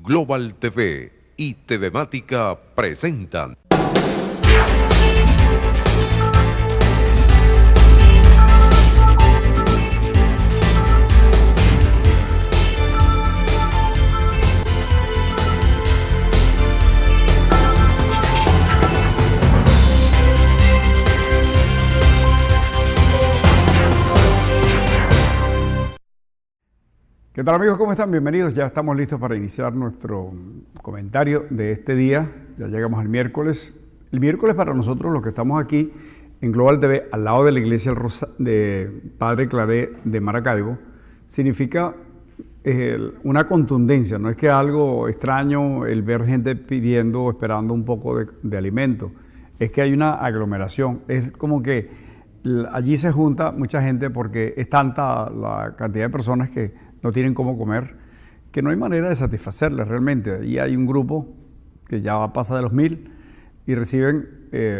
Global TV y TV Mática presentan. ¿Qué tal, amigos? ¿Cómo están? Bienvenidos. Ya estamos listos para iniciar nuestro comentario de este día. Ya llegamos al miércoles. El miércoles para nosotros, los que estamos aquí en Global TV, al lado de la iglesia de Padre Claret de Maracaibo, significa una contundencia. No es que algo extraño el ver gente pidiendo o esperando un poco de alimento. Es que hay una aglomeración. Es como que allí se junta mucha gente porque es tanta la cantidad de personas que no tienen cómo comer, que no hay manera de satisfacerles realmente. Y hay un grupo que ya pasa de los 1000 y reciben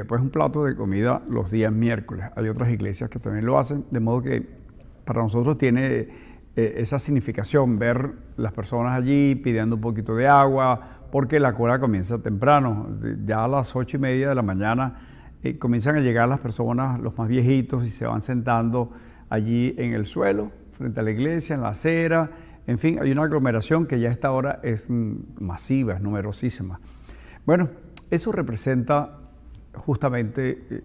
pues un plato de comida los días miércoles. Hay otras iglesias que también lo hacen, de modo que para nosotros tiene esa significación ver las personas allí pidiendo un poquito de agua, porque la cola comienza temprano. Ya a las 8:30 de la mañana comienzan a llegar las personas, los más viejitos, y se van sentando allí en el suelo, frente a la iglesia, en la acera. En fin, hay una aglomeración que ya a esta hora es masiva, es numerosísima. Bueno, eso representa justamente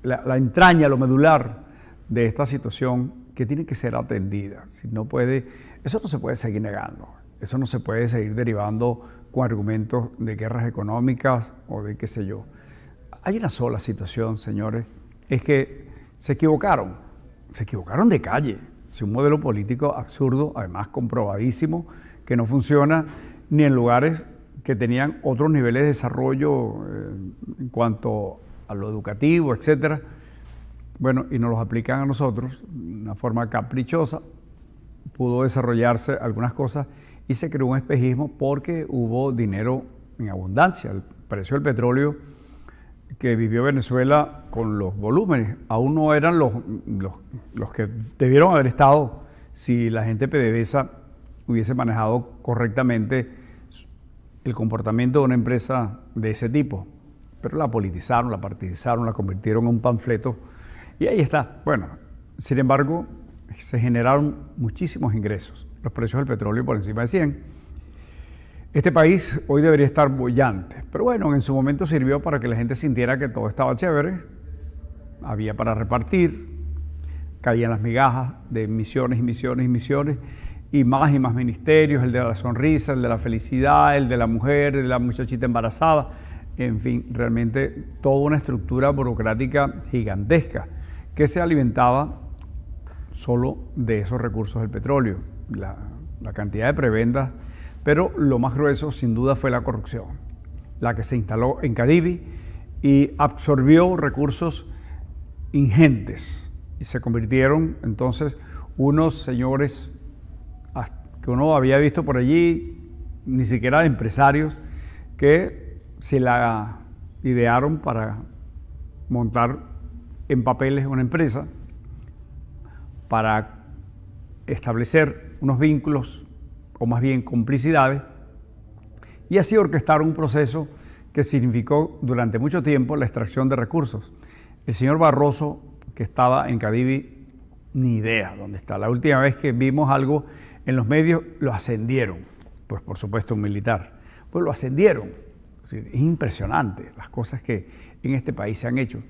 la entraña, lo medular de esta situación que tiene que ser atendida. Si no puede, eso no se puede seguir negando, eso no se puede seguir derivando con argumentos de guerras económicas o de qué sé yo. Hay una sola situación, señores, es que se equivocaron de calle. Es un modelo político absurdo, además comprobadísimo, que no funciona ni en lugares que tenían otros niveles de desarrollo en cuanto a lo educativo, etcétera. Bueno, y nos los aplican a nosotros de una forma caprichosa. Pudo desarrollarse algunas cosas y se creó un espejismo porque hubo dinero en abundancia. El precio del petróleo que vivió Venezuela con los volúmenes aún no eran los que debieron haber estado si la gente PDVSA hubiese manejado correctamente el comportamiento de una empresa de ese tipo. Pero la politizaron, la partidizaron, la convirtieron en un panfleto y ahí está. Bueno, sin embargo, se generaron muchísimos ingresos. Los precios del petróleo por encima de 100. Este país hoy debería estar boyante, pero bueno, en su momento sirvió para que la gente sintiera que todo estaba chévere, había para repartir, caían las migajas de misiones y misiones y misiones, y más ministerios, el de la sonrisa, el de la felicidad, el de la mujer, el de la muchachita embarazada, en fin, realmente toda una estructura burocrática gigantesca que se alimentaba solo de esos recursos del petróleo, la cantidad de prebendas. Pero lo más grueso, sin duda, fue la corrupción, la que se instaló en Cadivi y absorbió recursos ingentes. Y se convirtieron, entonces, unos señores que uno había visto por allí, ni siquiera empresarios, que se la idearon para montar en papeles una empresa, para establecer unos vínculos o más bien complicidades, y así orquestaron un proceso que significó durante mucho tiempo la extracción de recursos. El señor Barroso, que estaba en Cadivi, ni idea dónde está. La última vez que vimos algo en los medios, lo ascendieron, pues por supuesto un militar, pues lo ascendieron. Es impresionante las cosas que en este país se han hecho.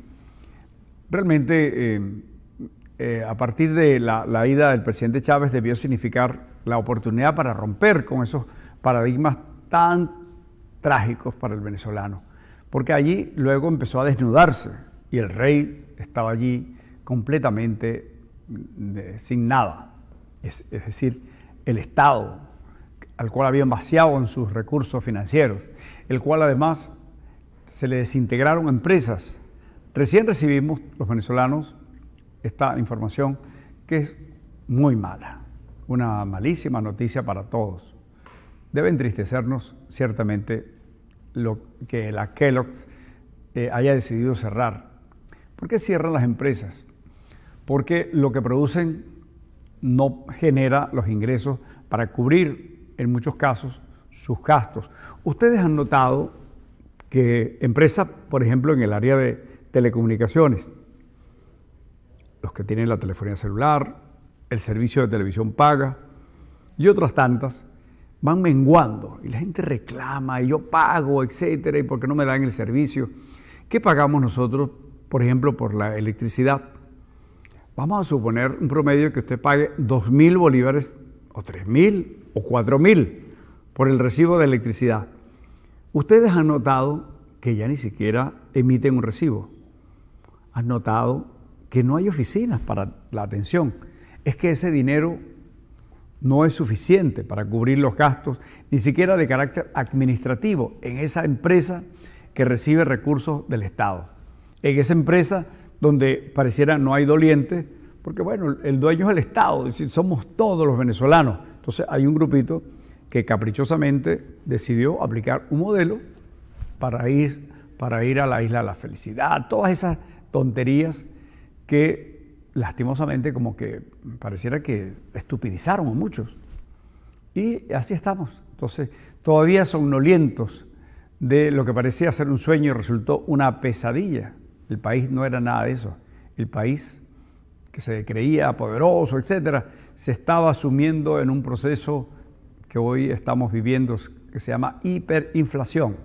Realmente, a partir de la ida del presidente Chávez debió significar la oportunidad para romper con esos paradigmas tan trágicos para el venezolano, porque allí luego empezó a desnudarse y el rey estaba allí completamente sin nada, es decir, el Estado, al cual habían vaciado en sus recursos financieros, el cual además se le desintegraron empresas. Recién recibimos los venezolanos esta información que es muy mala. Una malísima noticia para todos. Debe entristecernos ciertamente lo que la Kellogg's haya decidido cerrar. ¿Por qué cierran las empresas? Porque lo que producen no genera los ingresos para cubrir, en muchos casos, sus gastos. Ustedes han notado que empresas, por ejemplo, en el área de telecomunicaciones, los que tienen la telefonía celular, el servicio de televisión paga y otras tantas, van menguando y la gente reclama y yo pago, etcétera, y por qué no me dan el servicio. ¿Qué pagamos nosotros, por ejemplo, por la electricidad? Vamos a suponer un promedio que usted pague 2.000 bolívares o 3.000 o 4.000 por el recibo de electricidad. Ustedes han notado que ya ni siquiera emiten un recibo. Han notado que no hay oficinas para la atención. Es que ese dinero no es suficiente para cubrir los gastos, ni siquiera de carácter administrativo, en esa empresa que recibe recursos del Estado. En esa empresa donde pareciera no hay doliente, porque bueno, el dueño es el Estado, es decir, somos todos los venezolanos. Entonces hay un grupito que caprichosamente decidió aplicar un modelo para ir a la Isla de la Felicidad, todas esas tonterías que lastimosamente como que pareciera que estupidizaron a muchos. Y así estamos. Entonces, todavía somnolientos de lo que parecía ser un sueño y resultó una pesadilla. El país no era nada de eso. El país, que se creía poderoso, etcétera, se estaba sumiendo en un proceso que hoy estamos viviendo, que se llama hiperinflación.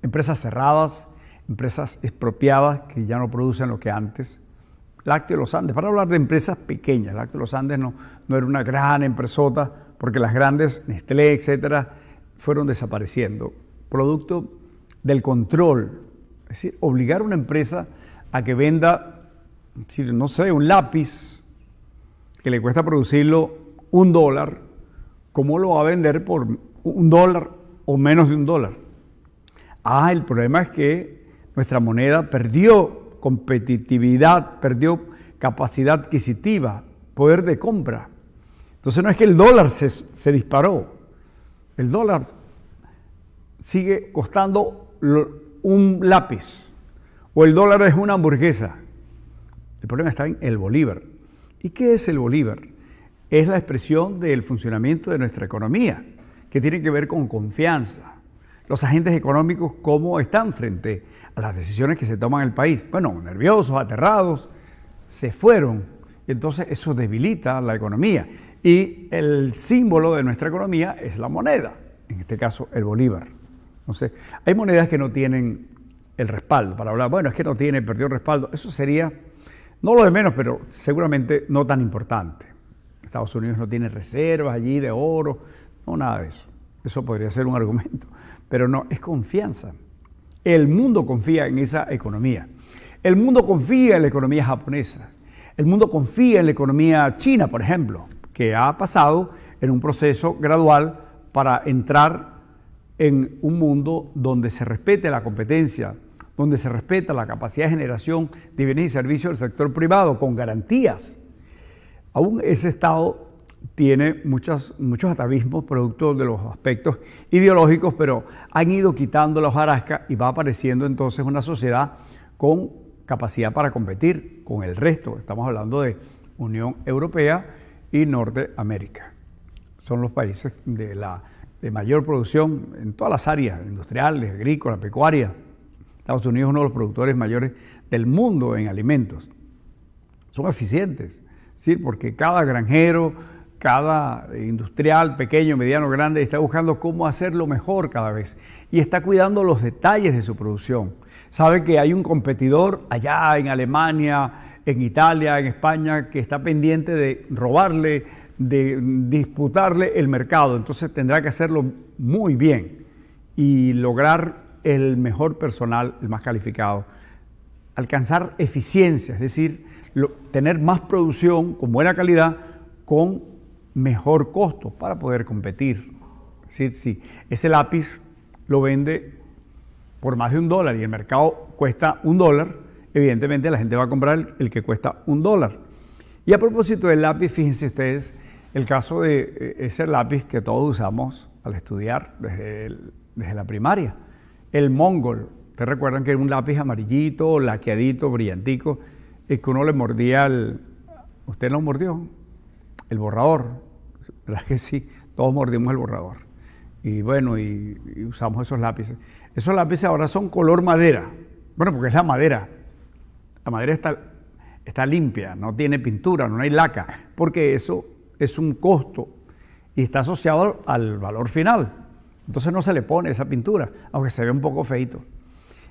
Empresas cerradas, empresas expropiadas que ya no producen lo que antes. Lácteos de los Andes, para hablar de empresas pequeñas, Lácteos de los Andes no era una gran empresota, porque las grandes, Nestlé, etcétera, fueron desapareciendo, producto del control. Es decir, obligar a una empresa a que venda, no sé, un lápiz que le cuesta producirlo $1, ¿cómo lo va a vender por $1 o menos de $1? El problema es que nuestra moneda perdió competitividad, perdió capacidad adquisitiva, poder de compra. Entonces no es que el dólar se disparó, el dólar sigue costando un lápiz o el dólar es una hamburguesa. El problema está en el bolívar. ¿Y qué es el bolívar? Es la expresión del funcionamiento de nuestra economía, que tiene que ver con confianza. Los agentes económicos, ¿cómo están frente a las decisiones que se toman en el país? Bueno, nerviosos, aterrados, se fueron. Y entonces eso debilita la economía. Y el símbolo de nuestra economía es la moneda, en este caso el bolívar. Entonces, hay monedas que no tienen el respaldo para hablar, bueno, es que no tiene, perdió el respaldo. Eso sería, no lo de menos, pero seguramente no tan importante. Estados Unidos no tiene reservas allí de oro, no, nada de eso. Eso podría ser un argumento, pero no, es confianza. El mundo confía en esa economía. El mundo confía en la economía japonesa. El mundo confía en la economía china, por ejemplo, que ha pasado en un proceso gradual para entrar en un mundo donde se respete la competencia, donde se respeta la capacidad de generación de bienes y servicios del sector privado con garantías. Aún ese Estado tiene muchos atavismos producto de los aspectos ideológicos, pero han ido quitando la hojarasca y va apareciendo entonces una sociedad con capacidad para competir con el resto. Estamos hablando de Unión Europea y Norteamérica. Son los países de mayor producción en todas las áreas industriales, agrícolas, pecuarias. Estados Unidos es uno de los productores mayores del mundo en alimentos. Son eficientes, ¿sí? Porque cada granjero, cada industrial, pequeño, mediano, grande, está buscando cómo hacerlo mejor cada vez y está cuidando los detalles de su producción. Sabe que hay un competidor allá en Alemania, en Italia, en España, que está pendiente de robarle, de disputarle el mercado. Entonces tendrá que hacerlo muy bien y lograr el mejor personal, el más calificado, alcanzar eficiencia, es decir, tener más producción con buena calidad, con mejor costo para poder competir. Es decir, si ese lápiz lo vende por más de $1 y el mercado cuesta $1, evidentemente la gente va a comprar el que cuesta $1. Y a propósito del lápiz, fíjense ustedes el caso de ese lápiz que todos usamos al estudiar desde la primaria, el Mongol. ¿Ustedes recuerdan que era un lápiz amarillito, laqueadito, brillantico, y que uno le mordía ¿Usted lo mordió? El borrador, ¿verdad que sí? Todos mordimos el borrador. y bueno, y usamos esos lápices. Esos lápices ahora son color madera, bueno, porque es la madera. La madera está limpia, no tiene pintura, no hay laca, porque eso es un costo y está asociado al valor final. Entonces no se le pone esa pintura, aunque se ve un poco feito.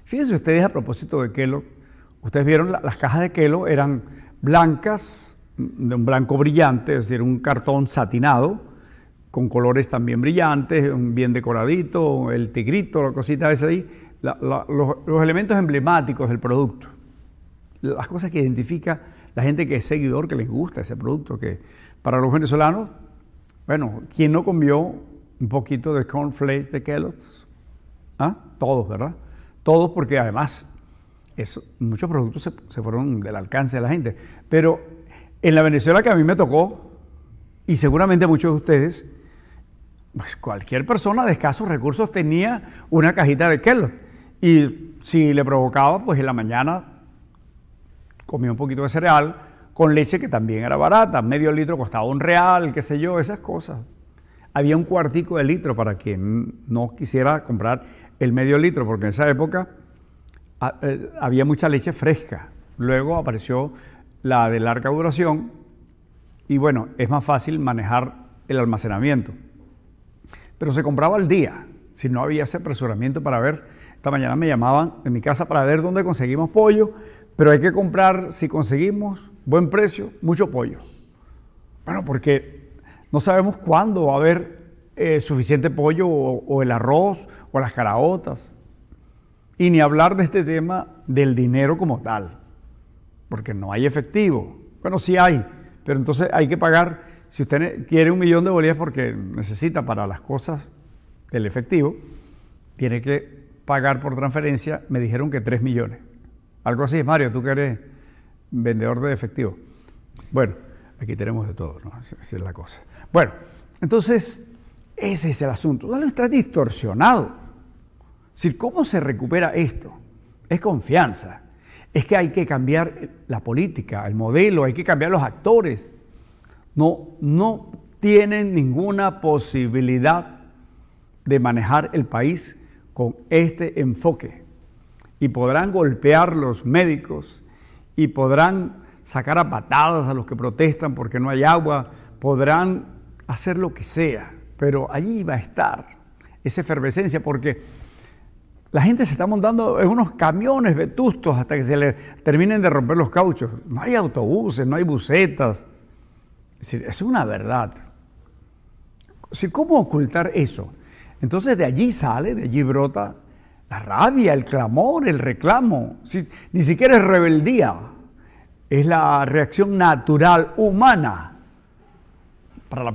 Fíjense ustedes a propósito de Kellogg, ustedes vieron las cajas de Kellogg eran blancas, de un blanco brillante, es decir, un cartón satinado, con colores también brillantes, bien decoradito, el tigrito, la cosita esa ahí, los elementos emblemáticos del producto, las cosas que identifica la gente que es seguidor, que les gusta ese producto, que para los venezolanos, bueno, ¿quién no comió un poquito de cornflakes de Kellogg's? ¿Ah? Todos, ¿verdad? Todos, porque además muchos productos se fueron del alcance de la gente. Pero en la Venezuela que a mí me tocó, y seguramente muchos de ustedes, pues cualquier persona de escasos recursos tenía una cajita de Kellogg. Y si le provocaba, pues en la mañana comía un poquito de cereal con leche que también era barata. Medio litro costaba $1, qué sé yo, esas cosas. Había un cuartico de litro para quien no quisiera comprar el medio litro, porque en esa época había mucha leche fresca. Luego apareció la de larga duración y bueno, es más fácil manejar el almacenamiento. Pero se compraba al día, si no había ese apresuramiento para ver. Esta mañana me llamaban en mi casa para ver dónde conseguimos pollo, pero hay que comprar, si conseguimos buen precio, mucho pollo. Bueno, porque no sabemos cuándo va a haber suficiente pollo o el arroz o las caraotas. Y ni hablar de este tema del dinero como tal, porque no hay efectivo. Bueno, sí hay, pero entonces hay que pagar. Si usted quiere 1 millón de bolívares porque necesita para las cosas el efectivo, tiene que pagar por transferencia, me dijeron que 3 millones. Algo así, Mario, tú que eres vendedor de efectivo. Bueno, aquí tenemos de todo, ¿no? Esa es la cosa. Bueno, entonces, ese es el asunto. No está distorsionado. Es decir, ¿cómo se recupera esto? Es confianza. Es que hay que cambiar la política, el modelo, hay que cambiar los actores. No tienen ninguna posibilidad de manejar el país con este enfoque. Y podrán golpear los médicos y podrán sacar a patadas a los que protestan porque no hay agua, podrán hacer lo que sea, pero allí va a estar esa efervescencia porque la gente se está montando en unos camiones vetustos hasta que se le terminen de romper los cauchos. No hay autobuses, no hay busetas. Es decir, es una verdad. Es decir, ¿cómo ocultar eso? Entonces de allí brota la rabia, el clamor, el reclamo. Ni siquiera es rebeldía, es la reacción natural humana para la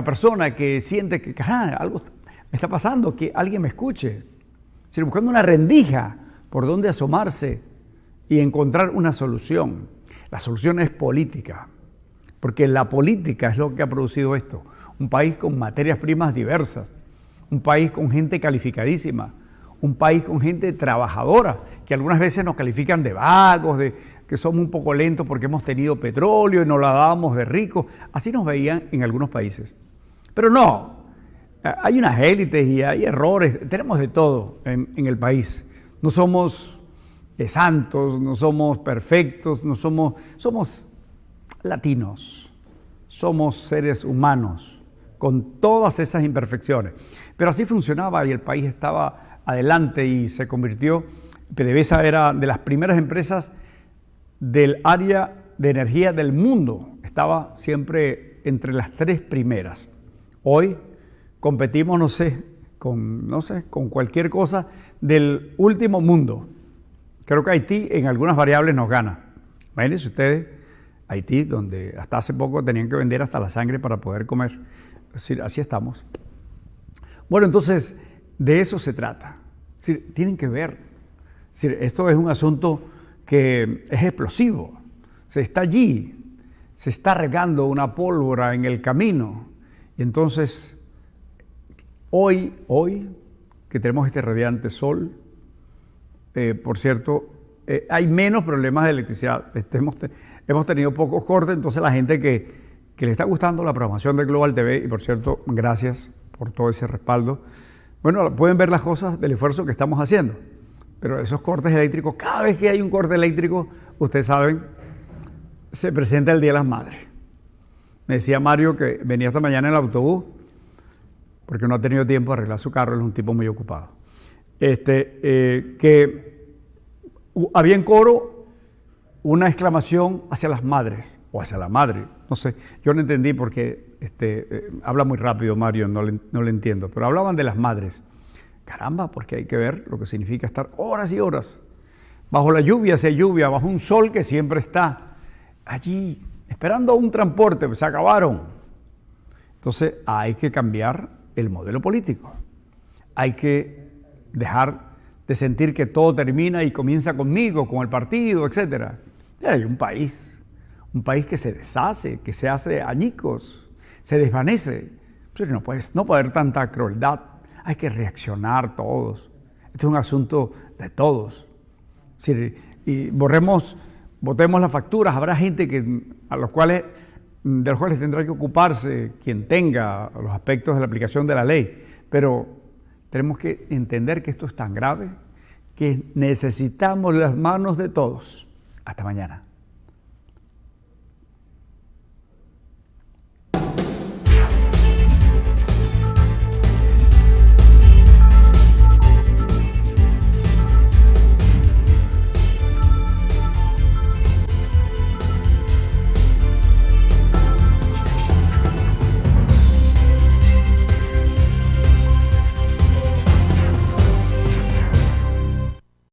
persona que siente que algo me está pasando, que alguien me escuche. Es decir, buscando una rendija por donde asomarse y encontrar una solución. La solución es política, porque la política es lo que ha producido esto. Un país con materias primas diversas, un país con gente calificadísima, un país con gente trabajadora, que algunas veces nos califican de vagos, de que somos un poco lentos porque hemos tenido petróleo y nos la dábamos de ricos. Así nos veían en algunos países. Pero no, hay unas élites y hay errores, tenemos de todo en el país. No somos santos, no somos perfectos, somos latinos, somos seres humanos con todas esas imperfecciones. Pero así funcionaba y el país estaba adelante y se convirtió. PDVSA era de las primeras empresas del área de energía del mundo, estaba siempre entre las 3 primeras. Hoy competimos, no sé, con cualquier cosa del último mundo. Creo que Haití en algunas variables nos gana. Imagínense ustedes, Haití, donde hasta hace poco tenían que vender hasta la sangre para poder comer. Es decir, así estamos. Bueno, entonces, de eso se trata. Es decir, tienen que ver. Es decir, esto es un asunto que es explosivo. Se está allí, se está regando una pólvora en el camino. Y entonces, hoy que tenemos este radiante sol, por cierto, hay menos problemas de electricidad. Hemos tenido pocos cortes, entonces la gente que le está gustando la programación de Global TV, y por cierto, gracias por todo ese respaldo. Bueno, pueden ver las cosas del esfuerzo que estamos haciendo, pero esos cortes eléctricos, cada vez que hay un corte eléctrico, ustedes saben, se presenta el Día de las Madres. Me decía Mario que venía esta mañana en el autobús, porque no ha tenido tiempo de arreglar su carro, él es un tipo muy ocupado. Que había en coro una exclamación hacia las madres, o hacia la madre, no sé, yo no entendí porque habla muy rápido Mario, no le entiendo, pero hablaban de las madres. Caramba, porque hay que ver lo que significa estar horas y horas bajo la lluvia, si hay lluvia, bajo un sol que siempre está allí, esperando un transporte, pues se acabaron. Entonces hay que cambiar el modelo político, hay que dejar de sentir que todo termina y comienza conmigo, con el partido, etc. Hay un país que se deshace, que se hace añicos, se desvanece. Pero no puede haber tanta crueldad, hay que reaccionar todos. Este es un asunto de todos. Y botemos las facturas, habrá gente de los cuales tendrá que ocuparse quien tenga los aspectos de la aplicación de la ley, pero tenemos que entender que esto es tan grave que necesitamos las manos de todos. Hasta mañana.